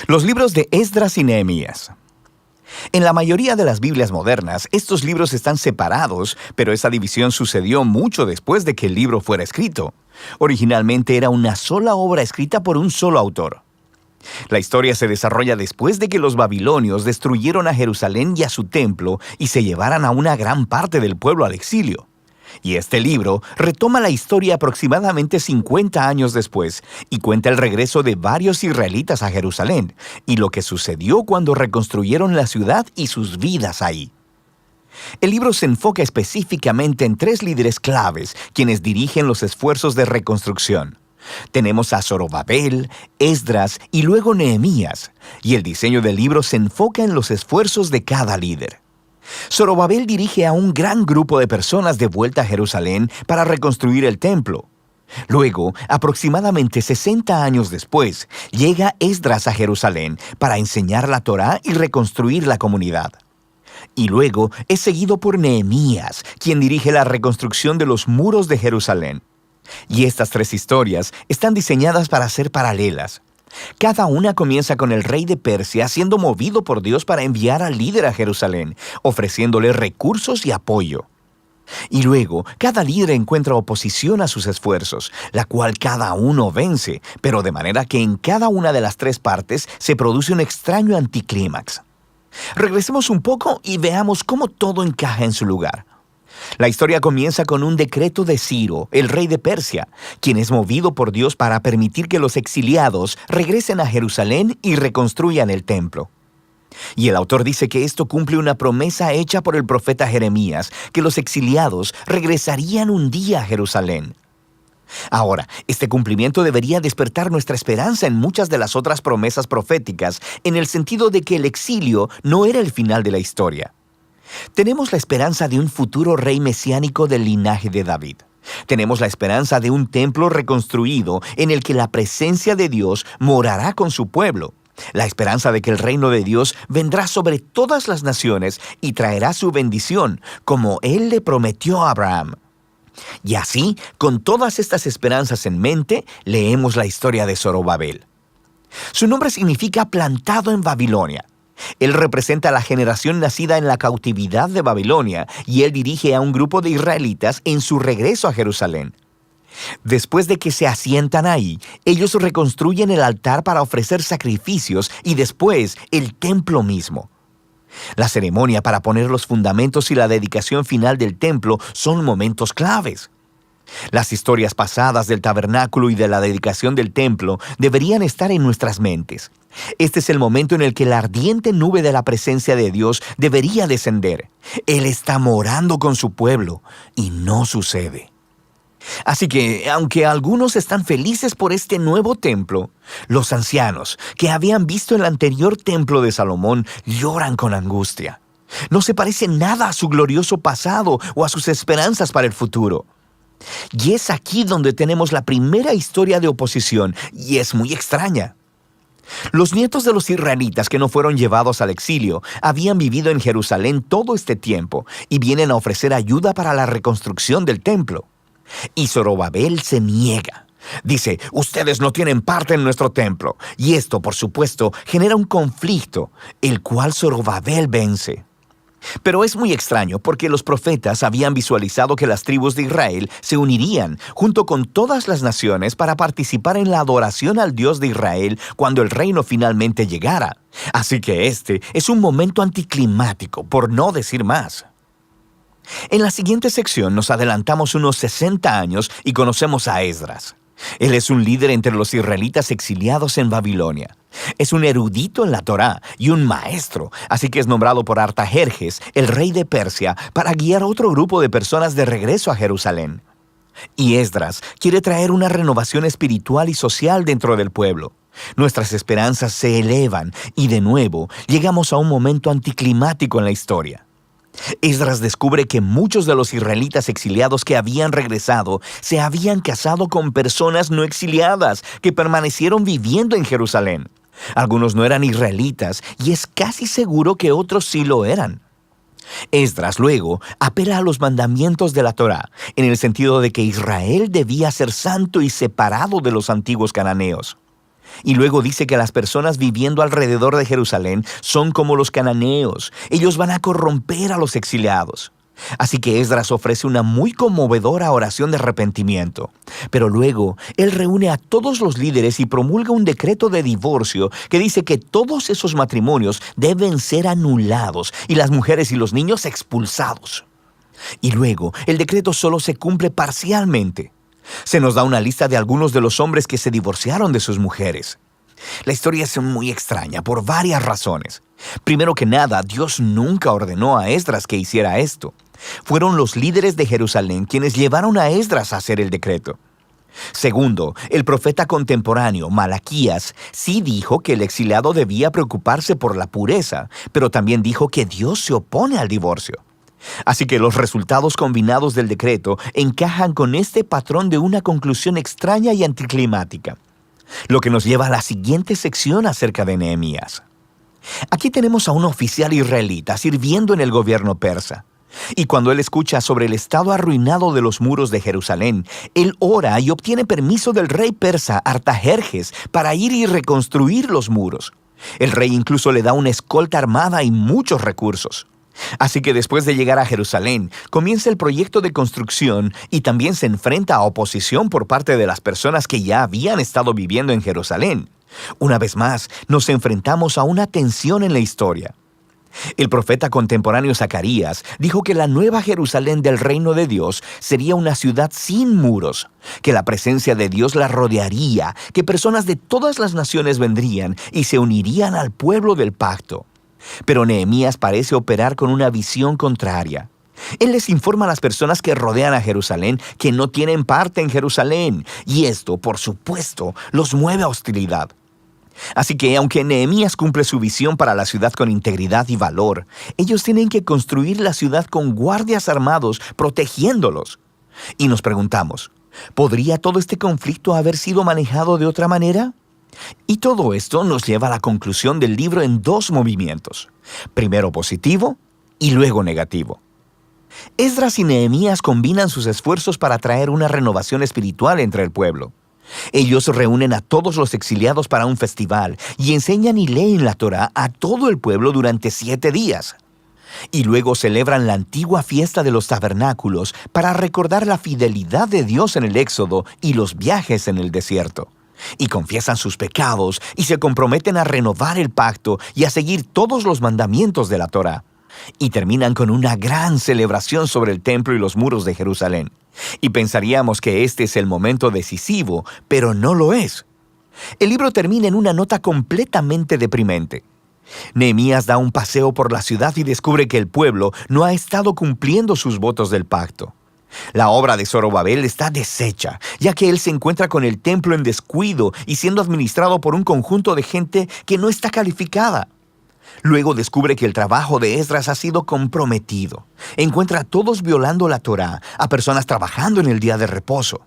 Los libros de Esdras y Nehemías. En la mayoría de las Biblias modernas, estos libros están separados, pero esa división sucedió mucho después de que el libro fuera escrito. Originalmente era una sola obra escrita por un solo autor. La historia se desarrolla después de que los babilonios destruyeron a Jerusalén y a su templo y se llevaran a una gran parte del pueblo al exilio. Y este libro retoma la historia aproximadamente 50 años después y cuenta el regreso de varios israelitas a Jerusalén y lo que sucedió cuando reconstruyeron la ciudad y sus vidas ahí. El libro se enfoca específicamente en 3 líderes claves quienes dirigen los esfuerzos de reconstrucción. Tenemos a Zorobabel, Esdras y luego Nehemías, y el diseño del libro se enfoca en los esfuerzos de cada líder. Zorobabel dirige a un gran grupo de personas de vuelta a Jerusalén para reconstruir el templo. Luego, aproximadamente 60 años después, llega Esdras a Jerusalén para enseñar la Torá y reconstruir la comunidad. Y luego es seguido por Nehemías, quien dirige la reconstrucción de los muros de Jerusalén. Y estas 3 historias están diseñadas para ser paralelas. Cada una comienza con el rey de Persia siendo movido por Dios para enviar al líder a Jerusalén, ofreciéndole recursos y apoyo. Y luego, cada líder encuentra oposición a sus esfuerzos, la cual cada uno vence, pero de manera que en cada una de las 3 partes se produce un extraño anticlímax. Regresemos un poco y veamos cómo todo encaja en su lugar. La historia comienza con un decreto de Ciro, el rey de Persia, quien es movido por Dios para permitir que los exiliados regresen a Jerusalén y reconstruyan el templo. Y el autor dice que esto cumple una promesa hecha por el profeta Jeremías, que los exiliados regresarían un día a Jerusalén. Ahora, este cumplimiento debería despertar nuestra esperanza en muchas de las otras promesas proféticas, en el sentido de que el exilio no era el final de la historia. Tenemos la esperanza de un futuro rey mesiánico del linaje de David. Tenemos la esperanza de un templo reconstruido en el que la presencia de Dios morará con su pueblo. La esperanza de que el reino de Dios vendrá sobre todas las naciones y traerá su bendición, como Él le prometió a Abraham. Y así, con todas estas esperanzas en mente, leemos la historia de Zorobabel. Su nombre significa plantado en Babilonia. Él representa a la generación nacida en la cautividad de Babilonia y él dirige a un grupo de israelitas en su regreso a Jerusalén. Después de que se asientan ahí, ellos reconstruyen el altar para ofrecer sacrificios y después el templo mismo. La ceremonia para poner los fundamentos y la dedicación final del templo son momentos claves. Las historias pasadas del tabernáculo y de la dedicación del templo deberían estar en nuestras mentes. Este es el momento en el que la ardiente nube de la presencia de Dios debería descender. Él está morando con su pueblo y no sucede. Así que, aunque algunos están felices por este nuevo templo, los ancianos que habían visto el anterior templo de Salomón lloran con angustia. No se parece nada a su glorioso pasado o a sus esperanzas para el futuro. Y es aquí donde tenemos la primera historia de oposición, y es muy extraña. Los nietos de los israelitas que no fueron llevados al exilio habían vivido en Jerusalén todo este tiempo y vienen a ofrecer ayuda para la reconstrucción del templo. Y Zorobabel se niega. Dice, ustedes no tienen parte en nuestro templo. Y esto, por supuesto, genera un conflicto, el cual Zorobabel vence. Pero es muy extraño porque los profetas habían visualizado que las tribus de Israel se unirían junto con todas las naciones para participar en la adoración al Dios de Israel cuando el reino finalmente llegara. Así que este es un momento anticlimático, por no decir más. En la siguiente sección nos adelantamos unos 60 años y conocemos a Esdras. Él es un líder entre los israelitas exiliados en Babilonia. Es un erudito en la Torá y un maestro, así que es nombrado por Artajerjes, el rey de Persia, para guiar a otro grupo de personas de regreso a Jerusalén. Y Esdras quiere traer una renovación espiritual y social dentro del pueblo. Nuestras esperanzas se elevan y de nuevo llegamos a un momento anticlimático en la historia. Esdras descubre que muchos de los israelitas exiliados que habían regresado se habían casado con personas no exiliadas que permanecieron viviendo en Jerusalén. Algunos no eran israelitas y es casi seguro que otros sí lo eran. Esdras luego apela a los mandamientos de la Torá, en el sentido de que Israel debía ser santo y separado de los antiguos cananeos. Y luego dice que las personas viviendo alrededor de Jerusalén son como los cananeos. Ellos van a corromper a los exiliados. Así que Esdras ofrece una muy conmovedora oración de arrepentimiento. Pero luego, él reúne a todos los líderes y promulga un decreto de divorcio que dice que todos esos matrimonios deben ser anulados y las mujeres y los niños expulsados. Y luego, el decreto solo se cumple parcialmente. Se nos da una lista de algunos de los hombres que se divorciaron de sus mujeres. La historia es muy extraña por varias razones. Primero que nada, Dios nunca ordenó a Esdras que hiciera esto. Fueron los líderes de Jerusalén quienes llevaron a Esdras a hacer el decreto. Segundo, el profeta contemporáneo, Malaquías, sí dijo que el exiliado debía preocuparse por la pureza, pero también dijo que Dios se opone al divorcio. Así que los resultados combinados del decreto encajan con este patrón de una conclusión extraña y anticlimática. Lo que nos lleva a la siguiente sección acerca de Nehemías. Aquí tenemos a un oficial israelita sirviendo en el gobierno persa. Y cuando él escucha sobre el estado arruinado de los muros de Jerusalén, él ora y obtiene permiso del rey persa Artajerjes para ir y reconstruir los muros. El rey incluso le da una escolta armada y muchos recursos. Así que después de llegar a Jerusalén, comienza el proyecto de construcción y también se enfrenta a oposición por parte de las personas que ya habían estado viviendo en Jerusalén. Una vez más, nos enfrentamos a una tensión en la historia. El profeta contemporáneo Zacarías dijo que la nueva Jerusalén del reino de Dios sería una ciudad sin muros, que la presencia de Dios la rodearía, que personas de todas las naciones vendrían y se unirían al pueblo del pacto. Pero Nehemías parece operar con una visión contraria. Él les informa a las personas que rodean a Jerusalén que no tienen parte en Jerusalén, y esto, por supuesto, los mueve a hostilidad. Así que, aunque Nehemías cumple su visión para la ciudad con integridad y valor, ellos tienen que construir la ciudad con guardias armados protegiéndolos. Y nos preguntamos, ¿podría todo este conflicto haber sido manejado de otra manera? Y todo esto nos lleva a la conclusión del libro en dos movimientos, primero positivo y luego negativo. Esdras y Nehemías combinan sus esfuerzos para traer una renovación espiritual entre el pueblo. Ellos reúnen a todos los exiliados para un festival y enseñan y leen la Torá a todo el pueblo durante 7 días. Y luego celebran la antigua fiesta de los tabernáculos para recordar la fidelidad de Dios en el Éxodo y los viajes en el desierto. Y confiesan sus pecados y se comprometen a renovar el pacto y a seguir todos los mandamientos de la Torá. Y terminan con una gran celebración sobre el templo y los muros de Jerusalén. Y pensaríamos que este es el momento decisivo, pero no lo es. El libro termina en una nota completamente deprimente. Nehemías da un paseo por la ciudad y descubre que el pueblo no ha estado cumpliendo sus votos del pacto. La obra de Zorobabel está deshecha, ya que él se encuentra con el templo en descuido y siendo administrado por un conjunto de gente que no está calificada. Luego descubre que el trabajo de Esdras ha sido comprometido. Encuentra a todos violando la Torá, a personas trabajando en el día de reposo.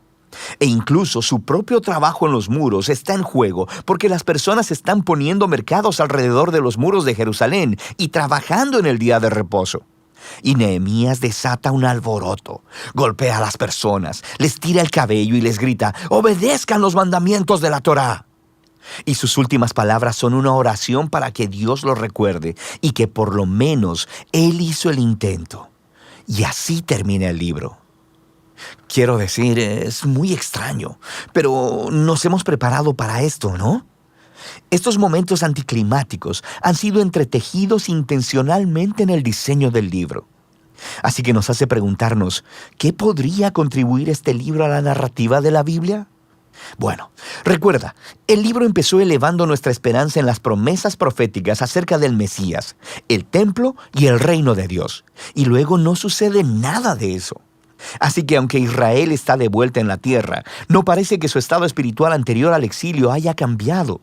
E incluso su propio trabajo en los muros está en juego porque las personas están poniendo mercados alrededor de los muros de Jerusalén y trabajando en el día de reposo. Y Nehemías desata un alboroto, golpea a las personas, les tira el cabello y les grita: «¡Obedezcan los mandamientos de la Torá!». Y sus últimas palabras son una oración para que Dios lo recuerde y que por lo menos Él hizo el intento. Y así termina el libro. Quiero decir, es muy extraño, pero nos hemos preparado para esto, ¿no? Estos momentos anticlimáticos han sido entretejidos intencionalmente en el diseño del libro. Así que nos hace preguntarnos, ¿qué podría contribuir este libro a la narrativa de la Biblia? Bueno, recuerda, el libro empezó elevando nuestra esperanza en las promesas proféticas acerca del Mesías, el templo y el reino de Dios. Y luego no sucede nada de eso. Así que aunque Israel está de vuelta en la tierra, no parece que su estado espiritual anterior al exilio haya cambiado.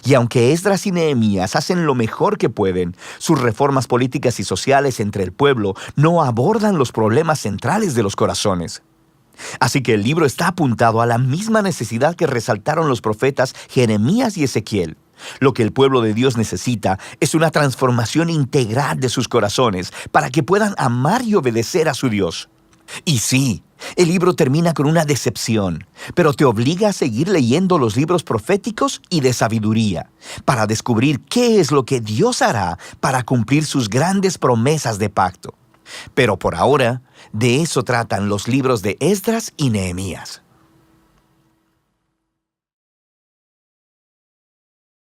Y aunque Esdras y Nehemías hacen lo mejor que pueden, sus reformas políticas y sociales entre el pueblo no abordan los problemas centrales de los corazones. Así que el libro está apuntado a la misma necesidad que resaltaron los profetas Jeremías y Ezequiel. Lo que el pueblo de Dios necesita es una transformación integral de sus corazones para que puedan amar y obedecer a su Dios. Y sí, el libro termina con una decepción, pero te obliga a seguir leyendo los libros proféticos y de sabiduría, para descubrir qué es lo que Dios hará para cumplir sus grandes promesas de pacto. Pero por ahora, de eso tratan los libros de Esdras y Nehemías.